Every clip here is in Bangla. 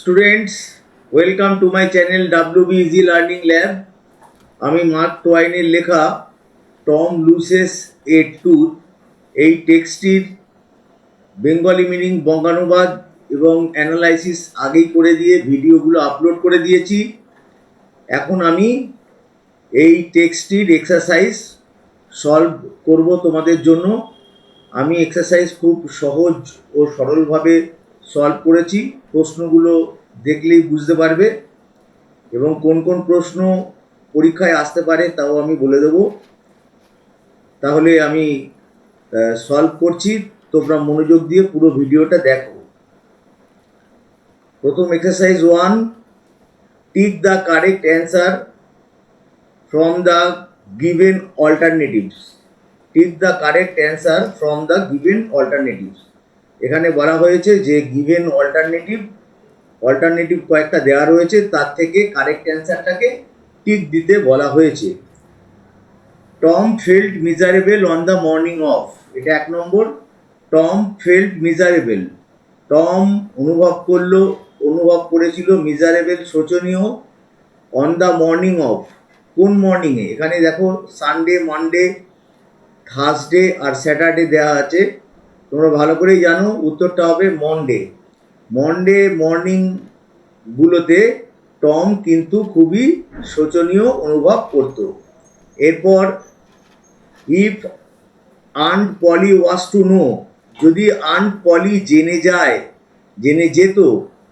Students, welcome to my channel WBEZ learning lab. আমি মার্ক টোয়াইনের লেখা টম লুসেস এ টুথ এই টেক্সটটির বেঙ্গলি মিনিং বঙ্গানুবাদ এবং অ্যানালাইসিস আগেই করে দিয়ে ভিডিওগুলো আপলোড করে দিয়েছি। এখন আমি এই টেক্সটটির এক্সারসাইজ সলভ করব তোমাদের জন্য। আমি এক্সারসাইজ খুব সহজ ও সরলভাবে সলভ করেছি। প্রশ্নগুলো দেখলেই বুঝতে পারবে এবং কোন কোন প্রশ্ন পরীক্ষায় আসতে পারে তাও আমি বলে দেব। তাহলে আমি সলভ করছি, তোমরা মনোযোগ দিয়ে পুরো ভিডিওটা দেখো। প্রথম exercise 1, tick the correct answer from the given alternatives. Tick the correct answer from the given alternatives. এখানে বলা হয়েছে যে গিভেন অল্টারনেটিভ কয়েকটা দেওয়া রয়েছে, তার থেকে কারেক্ট অ্যান্সারটাকে টিক দিতে বলা হয়েছে। Tom felt miserable on the morning of, এটা 1 নম্বর। টম ফেল্ট মিজারেবল, টম অনুভব করেছিল মিজারেবল শোচনীয়, অন দ্য মর্নিং অফ, কোন মর্নিংয়ে? এখানে দেখো সানডে, মানডে, থার্সডে আর স্যাটারডে দেওয়া আছে। তোমরা ভালো করেই জানো উত্তরটা হবে মনডে। মনডে মর্নিংগুলোতে টম কিন্তু খুবই শোচনীয় অনুভব করত। এরপর if aunt Polly was to know, যদি আন্ট পলি জেনে যেত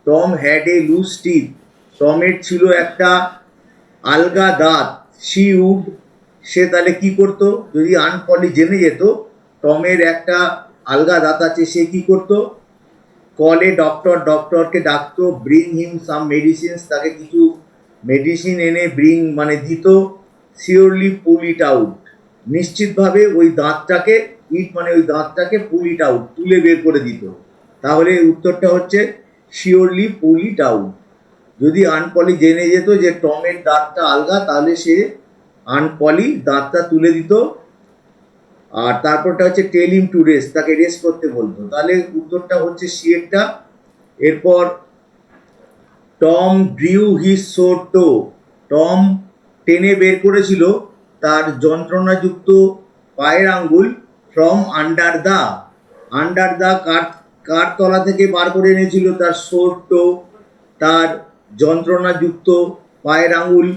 Tom had a loose teeth, টমের ছিল একটা আলগা দাঁত, শি উড, সে তাহলে কি করতো? যদি আন্ট পলি জেনে যেত টমের একটা আলগা দাঁত আছে, সে কি করতো? কলে ডক্টরকে ডাকতো, ব্রিং হিম সাম মেডিসিনস, তাকে কিছু মেডিসিন এনে ব্রিং মানে দিত, শিওরলি পুল ইট আউট, নিশ্চিতভাবে ওই দাঁতটাকে, ইট মানে ওই দাঁতটাকে, পুল ইট আউট তুলে বের করে দিত। তাহলে উত্তরটা হচ্ছে শিওরলি পুল ইট আউট। যদি আনপলি জেনে যেত যে টমের দাঁতটা আলগা, তাহলে সে আনপলি দাঁতটা তুলে দিত। আর তারপরটা হচ্ছে টেল হিম টু রেস্ট, তাকে রেস্ট করতে বলতো। তাহলে উত্তরটা হচ্ছে সি এরটা। এরপর টম ড্রিউ হিজ সোর টো, টম টেনে বের করেছিল তার যন্ত্রণাযুক্ত পায়ের আঙ্গুল, ফ্রম আন্ডার দা কার তলা থেকে বার করে এনেছিল তার সোর টো, তার যন্ত্রণাযুক্ত পায়ের আঙ্গুল।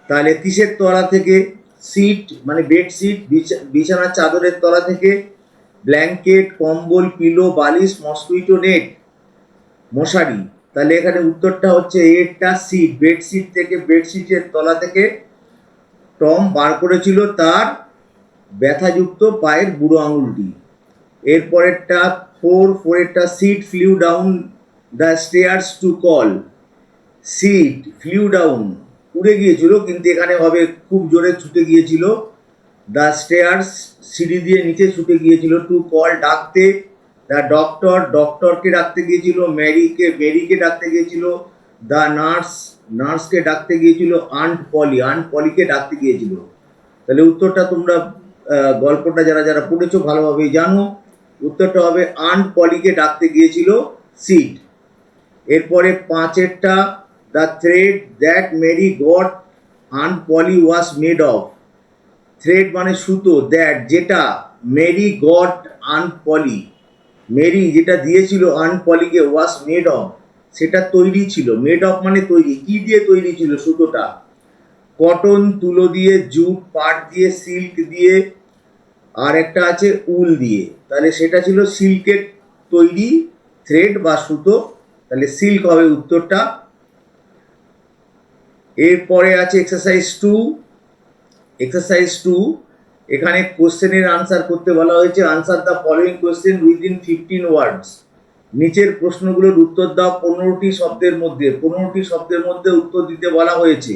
তাহলে কিসের তলা থেকে? সিট মানে বেডশিট, বিছানার চাদরের তলা থেকে। ব্ল্যাঙ্কেট, কম্বল, পিলো, বালিশ, মসকুইটো নেট, মশারি। তাহলে এখানে উত্তরটা হচ্ছে এরটা সিট, বেডশিট থেকে, বেডশিটের তলা থেকে টম বার করেছিল তার ব্যথাযুক্ত পায়ের বুড়ো আঙুলটি। এরপরেরটা ফোরেরটা Sid flew down the stairs to call, Sid flew down উড়ে গিয়েছিল, কিন্তু এখানে হবে খুব জোরে ছুটে গিয়েছিল। দ্য স্টেয়ার্স সিঁড়ি দিয়ে নিচে ছুটে গিয়েছিল, টু কল ডাকতে, দ্য ডক্টরকে ডাকতে গিয়েছিল, মেরিকে ডাকতে গিয়েছিল, দ্য নার্সকে ডাকতে গিয়েছিল, আন্ট পলিকে ডাকতে গিয়েছিল। তাহলে উত্তরটা তোমরা গল্পটা যারা পড়েছো ভালোভাবেই জানো, উত্তরটা হবে আন্ট পলিকে ডাকতে গিয়েছিল সিট। এরপরে 5এরটা the thread that Mary got aunt Polly was made of, thread মানে সুতো, দ্যাট যেটা, Mary got aunt Polly, Mary যেটা দিয়েছিল আন্ট পলিকে, ওয়াজ মেড অফ সেটা তৈরি ছিল, মেড অফ মানে তৈরি, কি দিয়ে তৈরি ছিল সুতোটা? কটন, তুলো দিয়ে, জুট, পাট দিয়ে, সিল্ক দিয়ে, আর একটা আছে উল দিয়ে। তাহলে সেটা ছিল সিল্কের তৈরি থ্রেড বা সুতো, তাহলে সিল্ক হবে উত্তরটা। এরপরে আছে এক্সারসাইজ 2। এখানে কোশ্চেনের আনসার করতে বলা হয়েছে। Answer the following question within 15 ওয়ার্ডস, নিচের প্রশ্নগুলোর উত্তর দাও 15টি শব্দের মধ্যে উত্তর দিতে বলা হয়েছে।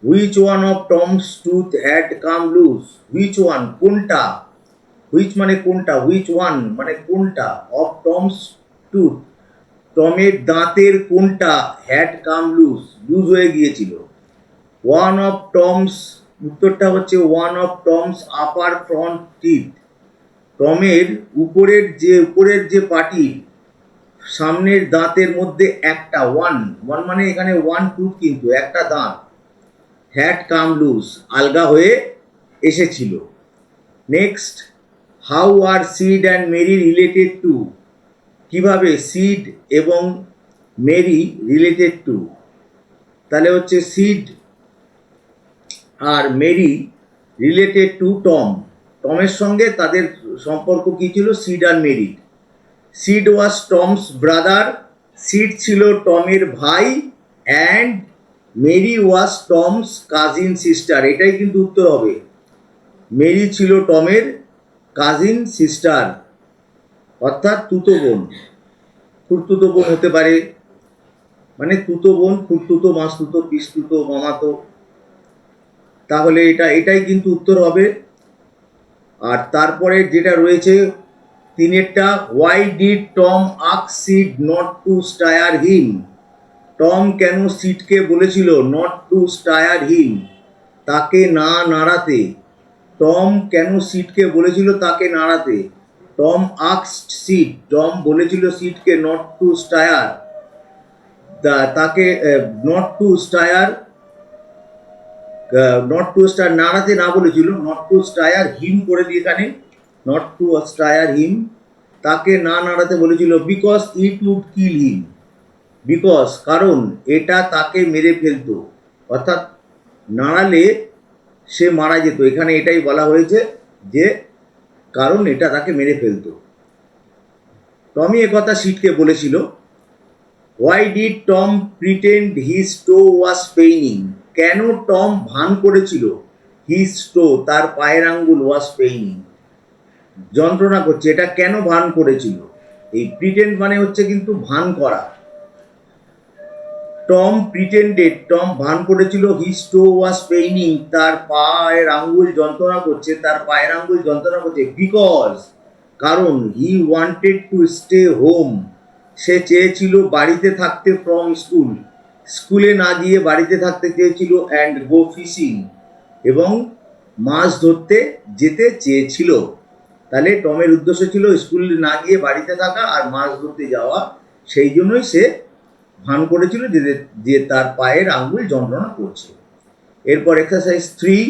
Which one of Tom's tooth had come loose, which one কোনটা, হুইচ মানে কোনটা, হুইচ ওয়ান মানে কোনটা, অফ টমস টুথ টমের দাঁতের কোনটা, হ্যাড কাম লুজ হয়ে গিয়েছিল। ওয়ান অফ টমস, উত্তরটা হচ্ছে one of Tom's upper front teeth, টমের উপরের যে পাটি, সামনের দাঁতের মধ্যে একটা ওয়ান ওয়ান মানে এখানে ওয়ান টুথ, কিন্তু একটা দাঁত হ্যাড কাম লুজ আলগা হয়ে এসেছিল। Next, how are Sid and Mary related to, কিভাবে সিড এবং মেরি রিলেটেড টু, তাহলে হচ্ছে সিড আর মেরি রিলেটেড টু টম, টমের সঙ্গে তাদের সম্পর্ক কী ছিল, সিড আর Mary. Sid was Tom's brother, Sid ছিল টমের ভাই, and Mary was Tom's cousin sister, এটাই কিন্তু উত্তর হবে। মেরি ছিল টমের কাজিন সিস্টার, অর্থাৎ তুতো বোন, খুড়তুতো বোন হতে পারে, মানে তুতো বোন, খুড়তুতো, মাসতুতো, পিসতুতো, মামাতো, তাহলে এটাই কিন্তু উত্তর হবে। আর তারপরে যেটা রয়েছে তিনেরটা, why did Tom ask Sid not to stir him, Tom কেন সিডকে বলেছিল নট টু স্টায়ার হিম, তাকে না নাড়াতে, টম কেন সিডকে বলেছিল তাকে নাড়াতে, টম আস্কড সিড, টম বলেছিল সিডকে নট টু স্টায়ার, তাকে not to stir, not to stir নাড়াতে না বলেছিল, নট টু স্টায়ার হিম করে দিয়ে এখানে নট টু স্টায়ার হিম, তাকে না নাড়াতে বলেছিল, because it would kill him, because কারণ এটা তাকে মেরে ফেলতো, অর্থাৎ নাড়ালে সে মারা যেত, এখানে এটাই বলা হয়েছে যে কারণ এটা তাকে মেরে ফেলতো। টমি একথা সিটকে বলেছিল। Why did Tom pretend his to was paining, কেন টম ভান করেছিল হিজ টো, তার পায়ের আঙ্গুল, ওয়াজ পেইনিং, যন্ত্রণা করছে, এটা কেন ভান করেছিল, এই প্রিটেন্ড মানে হচ্ছে কিন্তু ভান করা। টম প্রিটেন্ডেড, টম ভান করেছিল, হিজ টো ওয়াজ পেইনিং, তার পায়ের আঙ্গুল যন্ত্রণা করছে, তার পায়ের আঙ্গুল যন্ত্রণা করছে, বিকজ কারণ, he wanted to stay home, সে চেয়েছিল বাড়িতে থাকতে, ফ্রম স্কুল, স্কুলে না গিয়ে বাড়িতে থাকতে চেয়েছিল, অ্যান্ড গো ফিশিং, এবং মাছ ধরতে যেতে চেয়েছিল। তাহলে টমের উদ্দেশ্য ছিল স্কুলে না গিয়ে বাড়িতে থাকা আর মাছ ধরতে যাওয়া, সেই জন্যই সে ভান করেছিল যে তার পায়ের আঙ্গুল যন্ত্রণা করছে। এরপর exercise 3,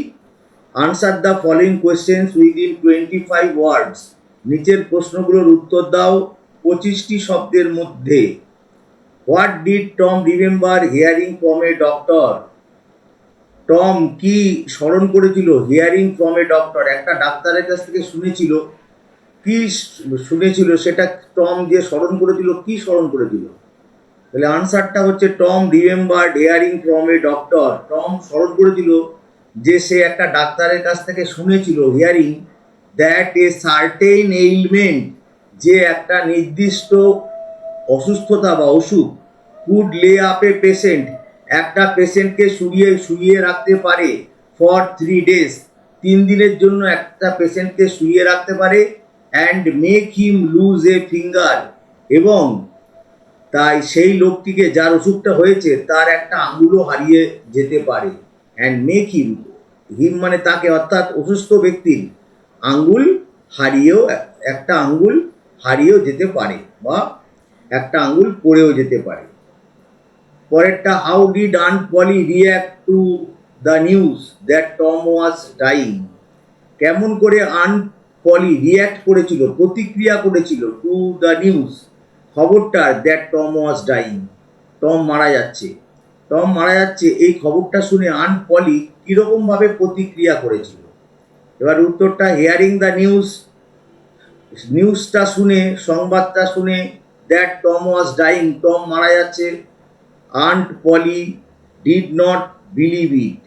answer the following questions within 25 ওয়ার্ডস, নিচের প্রশ্নগুলোর উত্তর দাও 25টি শব্দের মধ্যে। What did Tom remember hearing from a doctor, Tom কি স্মরণ করেছিল হিয়ারিং ফ্রম এ ডক্টর, একটা ডাক্তারের কাছ থেকে শুনেছিল, কি শুনেছিল সেটা টম যে স্মরণ করেছিল, কি স্মরণ করেছিল, তাহলে আনসারটা হচ্ছে Tom remembered hearing from a doctor, Tom স্মরণ করেছিল যে সে একটা ডাক্তারের কাছ থেকে শুনেছিল, হিয়ারিং দ্যাট এ সার্টেন এইলমেন্ট, যে একটা নির্দিষ্ট অসুস্থতা বা অসুখ, কুড লে আপ এ পেশেন্ট, একটা পেশেন্টকে শুইয়ে রাখতে পারে, ফর 3 days, 3 দিনের জন্য একটা পেশেন্টকে শুইয়ে রাখতে পারে, and make him lose a finger, এবং তাই সেই লোকটিকে যার অসুখটা হয়েছে তার একটা আঙ্গুলও হারিয়ে যেতে পারে, অ্যান্ড মেক হিম, হিম মানে তাকে, অর্থাৎ অসুস্থ ব্যক্তির আঙ্গুল হারিয়েও, একটা আঙ্গুল হারিয়েও যেতে পারে, বা একটা আঙ্গুল পড়েও যেতে পারে। পরেরটা, how did aunt Polly react to the news that Tom was dying, কেমন করে আন্ট পলি রিঅ্যাক্ট করেছিল, প্রতিক্রিয়া করেছিল, টু দ্য নিউজ, খবরটার, that Tom was dying, Tom মারা যাচ্ছে, টম মারা যাচ্ছে এই খবরটা শুনে আন্ট পলি কীরকমভাবে প্রতিক্রিয়া করেছিল। এবার উত্তরটা, হিয়ারিং দ্য নিউজ, নিউজটা শুনে, সংবাদটা শুনে, that Tom was dying, Tom মারা যাচ্ছে, aunt Polly did not believe it,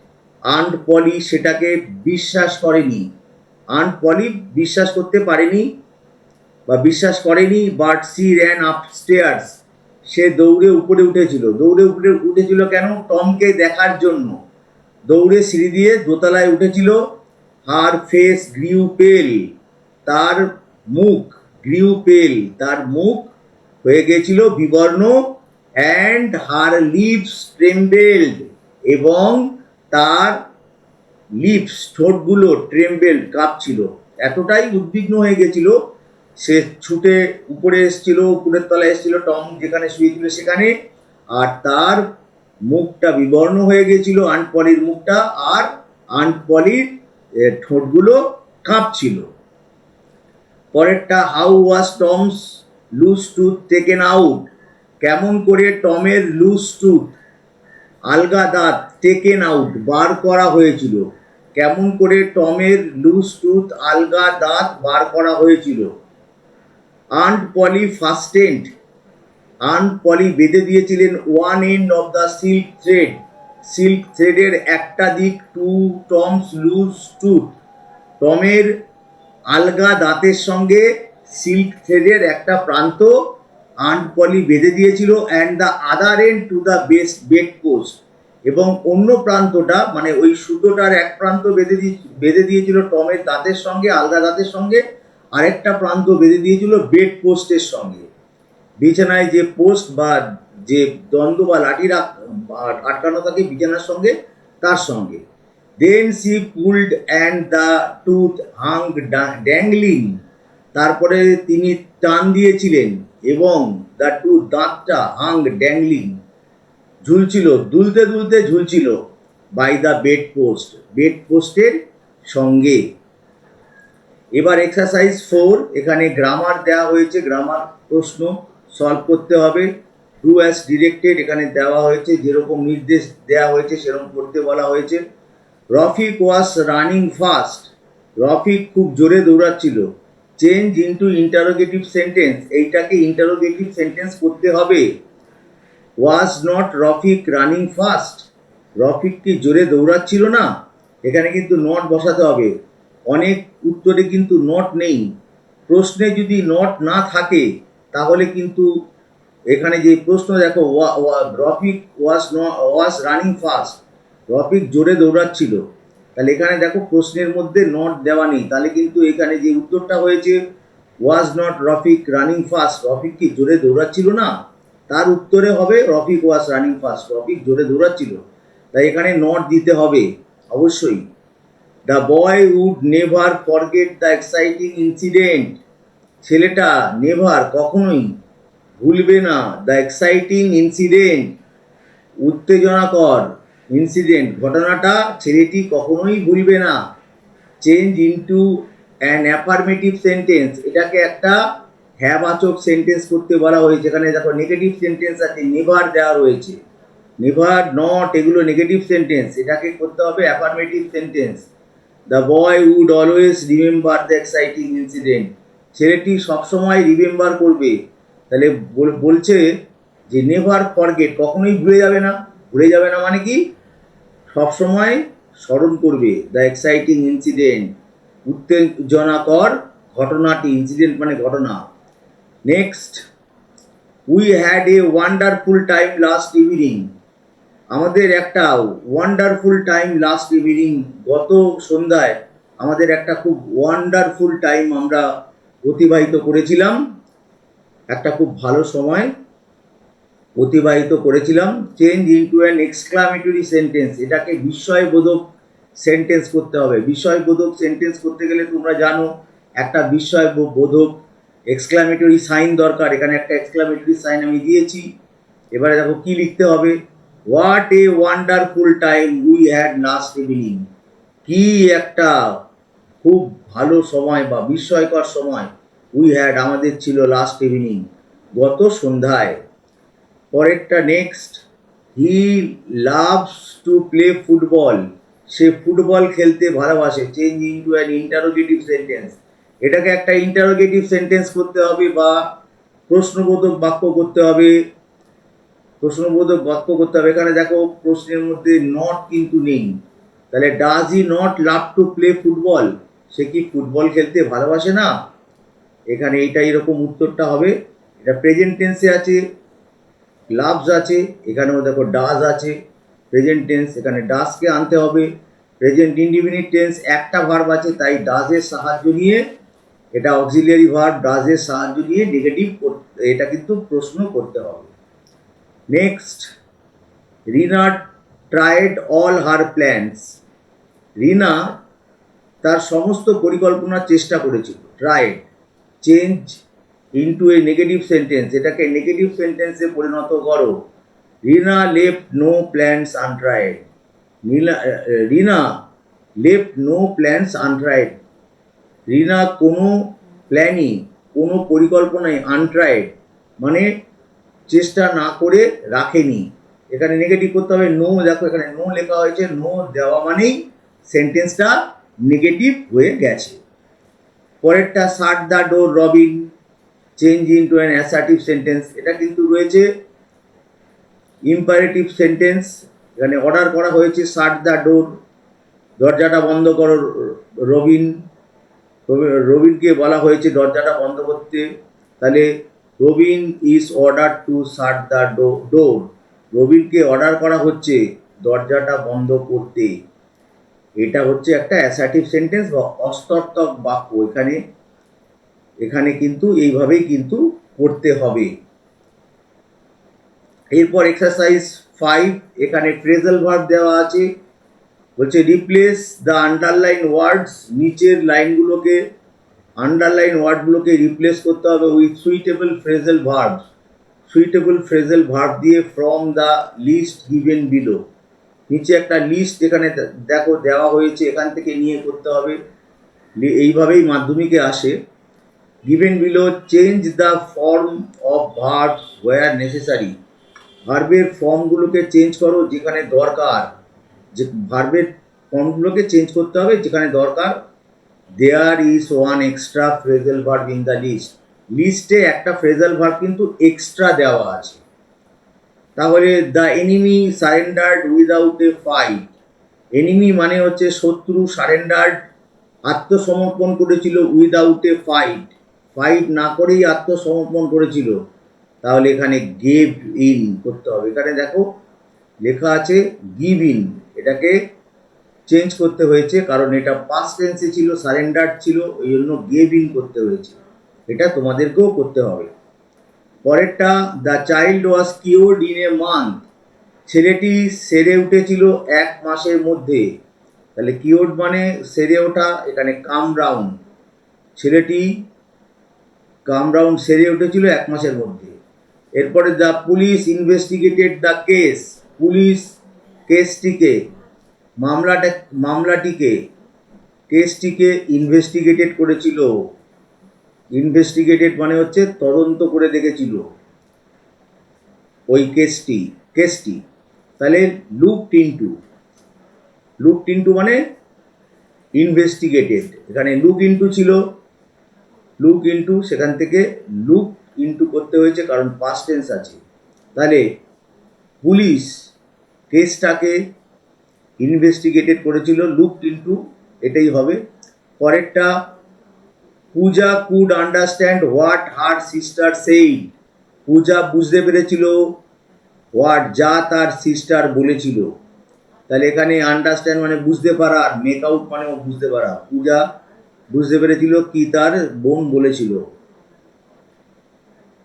aunt Polly সেটাকে বিশ্বাস করেনি, আন্ট পলি বিশ্বাস করতে পারেনি বা বিশ্বাস করেনি, বাট সি র্যান আপস্টেয়ার্স, সে দৌড়ে উপরে উঠেছিল, দৌড়ে উপরে উঠেছিল কেন, টমকে দেখার জন্য, দৌড়ে সিঁড়ি দিয়ে দোতলায় উঠেছিল, হার ফেস গ্রিউ পেল, তার মুখ, গ্রিউ পেল, তার মুখ হয়ে গেছিল বিবর্ণ, অ্যান্ড হার লিপস ট্রেম্বেলড, এবং তার লিপস, ঠোঁটগুলো, ট্রেম্বেলড, কাঁপছিল, এতটাই উদ্বিগ্ন হয়ে গেছিল সে ছুটে উপরে এসেছিল, উপরের তলায় এসেছিল টম যেখানে শুয়েছিল সেখানে, আর তার মুখটা বিবর্ণ হয়ে গেছিল, আন্ট পলির মুখটা, আর আন্ট পলির ঠোঁটগুলো কাঁপছিল। পরেরটা, how was Tom's loose tooth taken out, কেমন করে টমের লুজ টুথ আলগা দাঁত টেকেন আউট বার করা হয়েছিল, কেমন করে টমের লুজ টুথ আলগা দাঁত বার করা হয়েছিল। আন্ট পলি ফাস্টেন্ড, আন্ট পলি বেঁধে দিয়েছিলেন one end of the silk thread, silk থ্রেডের একটা দিক টু টমস লুজ টুথ, টমের আলগা দাঁতের সঙ্গে সিল্ক থ্রেডের একটা প্রান্ত আন্ট পলি বেঁধে দিয়েছিল, and the other and to the bed post, এবং অন্য প্রান্তটা মানে ওই সুতোটার এক প্রান্ত বেঁধে দিয়েছিল টমের দাঁতের সঙ্গে, আলগা দাঁতের সঙ্গে, আরেকটা প্রান্ত বেঁধে দিয়েছিল বেড পোস্টের সঙ্গে, বিছানায় যে পোস্ট বা যে দ্বন্দ্ব বা লাঠি আটকানো থাকে বিছানার সঙ্গে তার সঙ্গে। Then she pulled and the tooth hung dangling, তারপরে তিনি টান দিয়েছিলেন এবং দ্য টুথ দাঁতটা হাং ড্যাংলিং ঝুলছিল, দুলতে দুলতে ঝুলছিল, বাই দ্য বেড পোস্টের সঙ্গে। এবার এক্সারসাইজ 4, এখানে গ্রামার দেওয়া হয়েছে, গ্রামার প্রশ্ন সলভ করতে হবে। ডু অ্যাজ ডিরেক্টেড এখানে দেওয়া হয়েছে, যেরকম নির্দেশ দেওয়া হয়েছে সেরকম করতে বলা হয়েছে। Rafiq was running fast, Rafiq খুব জোরে দৌড়াচ্ছিল। চেঞ্জ ইন্টু ইন্টারোগেটিভ সেন্টেন্স, এইটাকে ইন্টারোগেটিভ সেন্টেন্স করতে হবে। ওয়াজ not Rafiq running fast, Rafiq কি জোরে দৌড়াচ্ছিল না, এখানে কিন্তু নট বসাতে হবে। অনেক উত্তরে কিন্তু নট নেই, প্রশ্নে যদি নট না থাকে তাহলে কিন্তু এখানে যে প্রশ্ন দেখো Rafiq was running fast, Rafiq জোরে দৌড়াচ্ছিল, তাহলে এখানে দেখো প্রশ্নের মধ্যে নট দেওয়া নেই, তাহলে কিন্তু এখানে যে উত্তরটা হয়েছে was not Rafiq running fast, Rafiq কি জোরে দৌড়াচ্ছিল না, তার উত্তরে হবে Rafiq was running fast, Rafiq জোরে দৌড়াচ্ছিল, তাই এখানে নট দিতে হবে অবশ্যই। The boy would never forget the exciting incident, ছেলেটা নেভার কখনোই ভুলবে না দ্য এক্সাইটিং ইনসিডেন্ট, উত্তেজনাকর ইনসিডেন্ট ঘটনাটা ছেলেটি কখনোই ভুলবে না। Change into an affirmative sentence, এটাকে একটা হ্যাঁবাচক সেন্টেন্স করতে বলা হয়েছে। এখানে দেখো নেগেটিভ সেন্টেন্স আছে, নেভার দেওয়া রয়েছে, নেভার নট এগুলো নেগেটিভ সেন্টেন্স, এটাকে করতে হবে affirmative sentence. The boy would always remember the exciting incident, ছেলেটি সবসময় রিমেম্বার করবে, তাহলে বলছে যে নেভার ফরগেট কখনোই ভুলে যাবে না, ভুলে যাবে না মানে কি সবসময় স্মরণ করবে, দ্য এক্সাইটিং ইনসিডেন্ট উত্তেজনাকর ঘটনাটি, ইনসিডেন্ট মানে ঘটনা। Next, we had a wonderful time last evening, আমাদের একটা ওয়ান্ডারফুল টাইম লাস্ট ইভিনিং, গত সন্ধ্যায় আমাদের একটা খুব ওয়ান্ডারফুল টাইম আমরা অতিবাহিত করেছিলাম, একটা খুব ভালো সময় অতিবাহিত করেছিলাম। Change into an exclamatory sentence, এটাকে বিস্ময়বোধক সেন্টেন্স করতে হবে। বিস্ময়বোধক সেন্টেন্স করতে গেলে তোমরা জানো একটা বিস্ময়বোধক এক্সক্লামেটরি সাইন দরকার, এখানে একটা এক্সক্লামেটরি সাইন আমি দিয়েছি। এবারে দেখো কি লিখতে হবে, what a wonderful time we had last evening, কি একটা খুব ভালো সময় বা বিস্ময়কর সময় উই হ্যাড আমাদের ছিল লাস্ট ইভিনিং গত সন্ধ্যায়। পরেরটা next, he loves to play football, say football খেলতে ভালোবাসে। Change into an interrogative sentence, এটাকে একটা ইন্টারোগেটিভ সেন্টেন্স করতে হবে বা প্রশ্নবোধক বাক্য করতে হবে, প্রশ্নবোধক বাক্য করতে হবে। এখানে দেখো প্রশ্নের মধ্যে নট কিন্তু নেই, তাহলে does he not love to play football, সে কি ফুটবল খেলতে ভালোবাসে না, এখানে এইটা এরকম উত্তরটা হবে। এটা প্রেজেন্ট টেন্সে আছে, লাভস আছে, এখানেও দেখো ডাজ আছে প্রেজেন্ট টেন্স, এখানে ডাজকে আনতে হবে। প্রেজেন্ট ইনডিফিনিট টেন্স একটা ভার্ব আছে, তাই ডাজের সাহায্য নিয়ে, এটা অক্সিলিয়ারি ভার্ব, ডাজের সাহায্য নিয়ে নেগেটিভ এটা কিন্তু প্রশ্ন করতে হবে। নেক্সট, রিনা ট্রাইড অল হার প্ল্যান্স, রিনা তার সমস্ত পরিকল্পনার চেষ্টা করেছিল, tried change into a negative sentence, এটাকে নেগেটিভ সেন্টেন্সে পরিণত করো। রিনা লেফট নো প্ল্যান্স আনট্রাইড। রিনা লেফট নো প্ল্যান্স আনট্রাইড। রিনা কোনো প্ল্যানই, কোনো পরিকল্পনাই আনট্রাইড মানে চেষ্টা না করে রাখেনি। এখানে নেগেটিভ করতে হবে নো, দেখো এখানে নো লেখা হয়েছে, নো দেওয়া মানেই সেন্টেন্সটা নেগেটিভ হয়ে গেছে। পরেরটা শাট the door Robin, change into an assertive sentence, এটা কিন্তু রয়েছে ইম্পারেটিভ সেন্টেন্স। এখানে অর্ডার করা হয়েছে শাট দ্য ডোর, দরজাটা বন্ধ করো রবিন, রবিনকে বলা হয়েছে দরজাটা বন্ধ করতে। তাহলে Robin is order to shut the door, রবিনকে অর্ডার করা হচ্ছে দরজাটা বন্ধ করতে। এটা হচ্ছে একটা অ্যাসার্টিভ সেন্টেন্স বা অস্তর্থক বাক্য। এখানে কিন্তু এইভাবেই কিন্তু করতে হবে। এরপর এক্সারসাইজ 5, এখানে ফ্রেজাল ভার্ব দেওয়া আছে, বলছে রিপ্লেস দ্য আন্ডারলাইন ওয়ার্ডস, নিচের লাইনগুলোকে আন্ডারলাইন ওয়ার্ডগুলোকে রিপ্লেস করতে হবে with suitable phrasal verb. Suitable phrasal verb দিয়ে from the list given below, নিচে একটা লিস্ট এখানে দেখো দেওয়া হয়েছে, এখান থেকে নিয়ে করতে হবে। এইভাবেই মাধ্যমিকে আসে। Given below change the form of verb where necessary, ভার্বের ফর্মগুলোকে চেঞ্জ করো যেখানে দরকার, যে ভার্বের ফর্মগুলোকে চেঞ্জ করতে হবে যেখানে দরকার। There is one extra phrasal verb in the list, লিস্টে একটা ফ্রেজাল ভার্ব কিন্তু এক্সট্রা দেওয়া আছে। তাহলে the enemy surrendered without a fight, enemy মানে হচ্ছে শত্রু, সারেন্ডার্ড আত্মসমর্পণ করেছিল, উইদাউট এ ফাইট ফাইট না করেই আত্মসমর্পণ করেছিল। তাহলে এখানে গেভ ইন করতে হবে। এখানে দেখো লেখা আছে গিভ ইন, এটাকে চেঞ্জ করতে হয়েছে কারণ এটা পাস্ট টেন্সে ছিল, সারেন্ডার্ড ছিল, ওই জন্য গেভ ইন করতে হয়েছে। এটা তোমাদেরকেও করতে হবে। পরেরটা the child was cured in a month, ছেলেটি সেরে উঠেছিল 1 মাসের মধ্যে। তাহলে কিওর্ড মানে সেরে ওঠা, এখানে কাম ডাউন, ছেলেটি কাম ডাউন সেরে উঠেছিল 1 মাসের মধ্যে। এরপরে the police investigated the case, police কেসটিকে কেসটিকে ইনভেস্টিগেটেড করেছিল। ইনভেস্টিগেটেড মানে হচ্ছে তদন্ত করে দেখেছিল ওই কেসটি। তাহলে লুকড ইনটু মানে ইনভেস্টিগেটেড, এখানে লুক ইনটু ছিল, লুক ইনটু সেখান থেকে লুক ইনটু করতে হয়েছে কারণ পাস্ট টেন্স আছে। তাহলে পুলিশ কেসটাকে ইনভেস্টিগেটেড করেছিল, লুকড ইনটু, এটাই হবে। পরেরটা Puja could understand what her sister said, Puja বুঝতে পেরেছিল হোয়াট যা তার সিস্টার বলেছিল। তাহলে এখানে আন্ডারস্ট্যান্ড মানে বুঝতে পারা, আর মেক আউট মানেও বুঝতে পারা। পূজা বুঝতে পেরেছিল কি তার বোন বলেছিল।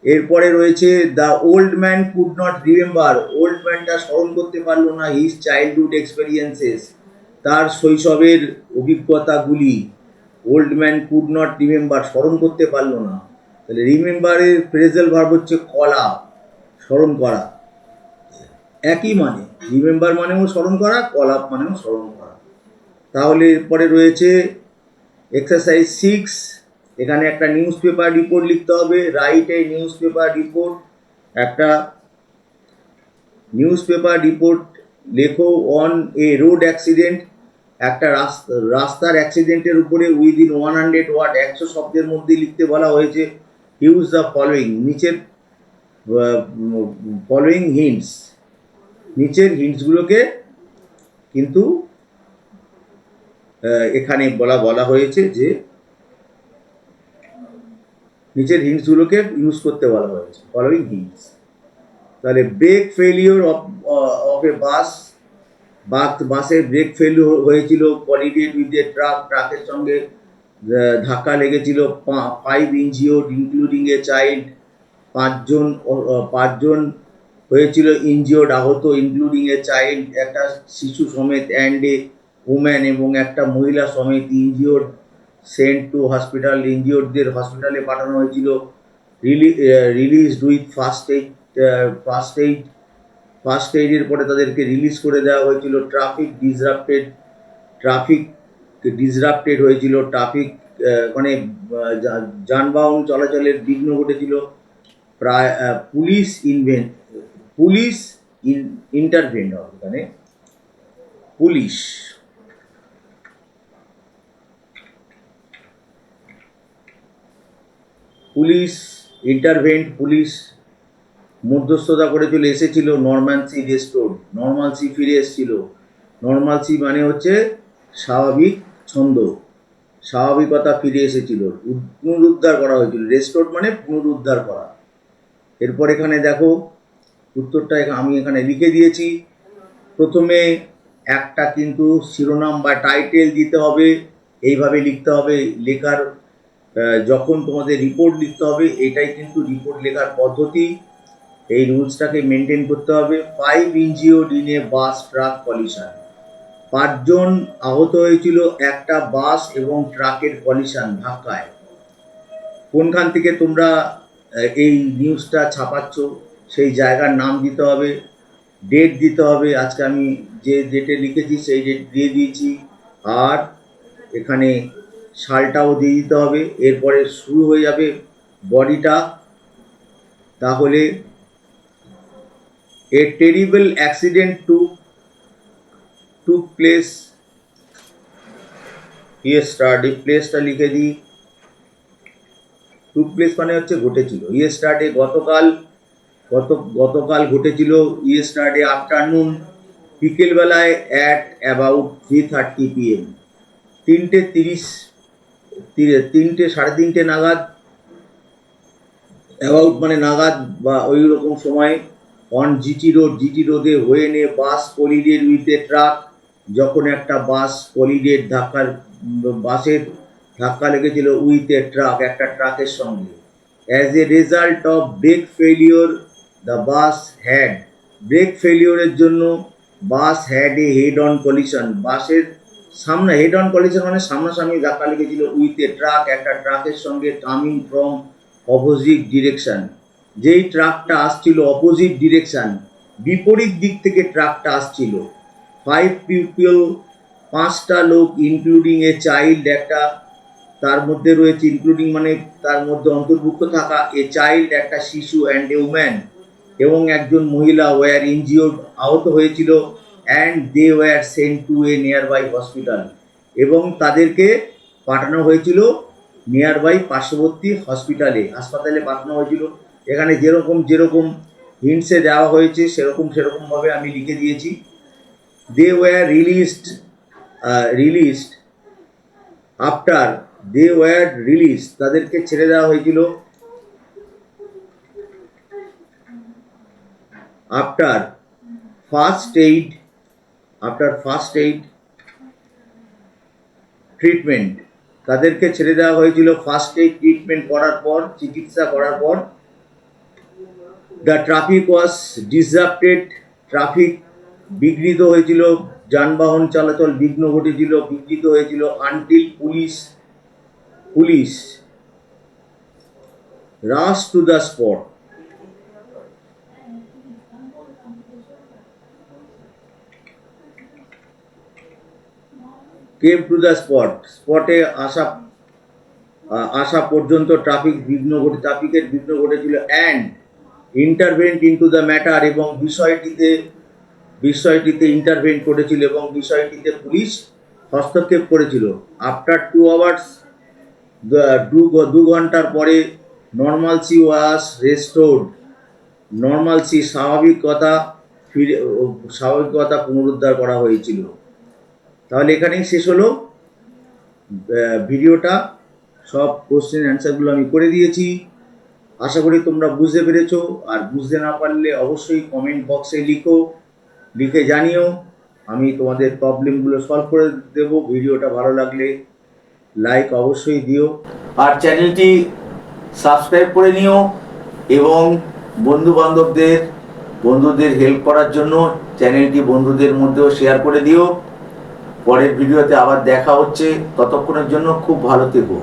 এরপরে রয়েছে the old man could not remember, old ম্যানটা স্মরণ করতে পারলো না হিজ চাইল্ডহুড এক্সপেরিয়েন্সেস, তার শৈশবের অভিজ্ঞতাগুলি। Old man could not remember, স্মরণ করতে পারলো না। তাহলে রিমেম্বারের ফ্রেজাল ভার্ব হচ্ছে কল আপ, স্মরণ করা, একই মানে। রিমেম্বার মানেও স্মরণ করা, কল আপ মানেও স্মরণ করা। তাহলে এরপরে রয়েছে এক্সারসাইজ 6, এখানে একটা নিউজ পেপার রিপোর্ট লিখতে হবে। Write a news paper report, একটা নিউজ পেপার রিপোর্ট লেখো অন এ রোড অ্যাক্সিডেন্ট, একটা রাস্তার অ্যাক্সিডেন্টের উপরে উইদিন 100 ওয়ার্ড, 100 শব্দের মধ্যে লিখতে বলা হয়েছে। ইউজ দ্য ফলোয়িং, নিচের ফলোয়িং হিন্টস, নিচের হিন্টসগুলোকে কিন্তু এখানে বলা হয়েছে যে নিচের হিন্টসগুলোকে ইউজ করতে বলা হয়েছে, ফলোয়িং হিন্টস। তাহলে ব্রেক ফেলিওর অফ এ বাসের ব্রেক ফেলিওর হয়েছিল, কলিডেড উইথ এ ট্রাকের সঙ্গে ধাক্কা লেগেছিল। 5 ইনজিওর্ড ইনক্লুডিং এ চাইল্ড, 5জন হয়েছিল ইনজিওর্ড, আহত, ইনক্লুডিং এ চাইল্ড, একটা শিশু সমেত, অ্যান্ড এ উম্যান, এবং একটা মহিলা সমেত ইনজিওর্ড, সেন্ট টু হসপিটাল, ইনজিওরদের হসপিটালে পাঠানো হয়েছিল, রিলিজড উইথ ফার্স্ট এইডের পরে তাদেরকে রিলিজ করে দেওয়া হয়েছিল। ট্রাফিক ডিসরাপ্টেড হয়েছিল, মানে যানবাহন চলাচলের বিঘ্ন ঘটেছিল। প্রায় পুলিশ ইন্টারভেন্ট হবে এখানে। পুলিশ ইন্টারভেন্ট, পুলিশ মধ্যস্থতা করেছিল, এসেছিল, নর্মালসি ফিরে এসেছিল। নর্মালসি মানে হচ্ছে স্বাভাবিক ছন্দ, স্বাভাবিকতা ফিরে এসেছিল, পুনরুদ্ধার করা হয়েছিল। রেস্টোর্ড মানে পুনরুদ্ধার করা। এরপর এখানে দেখো উত্তরটা আমি এখানে লিখে দিয়েছি। প্রথমে একটা কিন্তু শিরোনাম বা টাইটেল দিতে হবে, এইভাবে লিখতে হবে। লেখার যখন তোমাদের রিপোর্ট লিখতে হবে, এটাই কিন্তু রিপোর্ট লেখার পদ্ধতি। এই রুলসটাকে মেনটেন করতে হবে। 5 injured in a bus truck collision, 5 জন আহত হয়েছিল একটা বাস এবং ট্রাকের কলিশন, ধাক্কায়। কোনখান থেকে তোমরা এই নিউজটা ছাপাচ্ছ সেই জায়গার নাম দিতে হবে, ডেট দিতে হবে। আজকে আমি যে ডেটে লিখেছি সেই ডেট দিয়ে দিয়েছি, আর এখানে সালটাও দিয়ে দিতে হবে। এরপরে শুরু হয়ে যাবে বডিটা। তাহলে a terrible accident took place, প্লেসটা লিখে দিই। টুক প্লেস মানে হচ্ছে ঘটেছিল। ইয়েস্টারডে গতকাল ঘটেছিল। ইয়েস্টারডে আফটারনুন, বিকেলবেলায় অ্যাট অ্যাবাউট 3:30 PM, 3:30 নাগাদ। অ্যাবাউট মানে নাগাদ বা ওই রকম সময়। অন জিটি রোডে when a bus collided with a truck, যখন একটা বাসের ধাক্কা লেগেছিল উইথ এ ট্রাক, একটা ট্রাকের সঙ্গে। As a result of brake failure the bus had, brake ফেলিওরের জন্য bus had a head on collision, বাসের সামনে হেড অন কলিশন মানে সামনাসামনি ধাক্কা লেগেছিল উইথ এ ট্রাক, একটা ট্রাকের সঙ্গে, কামিং ফ্রম অপোজিট ডিরেকশন, যেই ট্রাকটা আসছিল অপোজিট ডিরেকশন, বিপরীত দিক থেকে ট্রাকটা আসছিল। 5 পিপল, 5টা লোক, ইনক্লুডিং এ চাইল্ড, একটা তার মধ্যে রয়েছে, ইনক্লুডিং মানে তার মধ্যে অন্তর্ভুক্ত থাকা, এ চাইল্ড একটা শিশু, অ্যান্ড এ উম্যান এবং একজন মহিলা, ওয়ার ইনজিওর্ড আহত হয়েছিল, and they were sent to a nearby hospital এবং তাদেরকে পাঠানো হয়েছিল নিয়ার বাই পার্শ্ববর্তী হাসপাতালে পাঠানো হয়েছিল। এখানে যেরকম হিন্টসে দেওয়া হয়েছে সেরকমভাবে আমি লিখে দিয়েছি। দে ওয়ার রিলিজড আফটার, তাদেরকে ছেড়ে দেওয়া হয়েছিল আফটার ফার্স্ট এইড ট্রিটমেন্ট, তাদেরকে ছেড়ে দেওয়া হয়েছিল ফার্স্ট এইড ট্রিটমেন্ট করার পর, চিকিৎসা করার পর। The traffic was disrupted, traffic বিঘ্নিত হয়েছিল, যানবাহন চলাচল বিঘ্নিত হয়েছিল। Until police rush to the spot, স্পটে আসা পর্যন্ত ট্রাফিকের বিঘ্ন ঘটেছিল। অ্যান্ড ইন্টারভেন্ট ইনটু দ্য ম্যাটার, এবং বিষয়টিতে ইন্টারভেন্ট করেছিল এবং বিষয়টিতে পুলিশ হস্তক্ষেপ করেছিল। আফটার 2 hours, 2 ঘন্টার পরে, নর্মালসি ওয়াজ রেস্টোর্ড, নর্মালসি স্বাভাবিকতা পুনরুদ্ধার করা হয়েছিল। তাহলে এখানেই শেষ হলো ভিডিওটা। সব কোশ্চেন অ্যান্সারগুলো আমি করে দিয়েছি। আশা করি তোমরা বুঝতে পেরেছো। আর বুঝতে না পারলে অবশ্যই কমেন্ট বক্সে লিখে জানিও, আমি তোমাদের প্রবলেমগুলো সলভ করে দেবো। ভিডিওটা ভালো লাগলে লাইক অবশ্যই দিও, আর চ্যানেলটি সাবস্ক্রাইব করে নিও, এবং বন্ধুদের হেল্প করার জন্য চ্যানেলটি বন্ধুদের মধ্যেও শেয়ার করে দিও। পরের ভিডিওতে আবার দেখা হচ্ছে, ততক্ষণের জন্য খুব ভালো থেকো।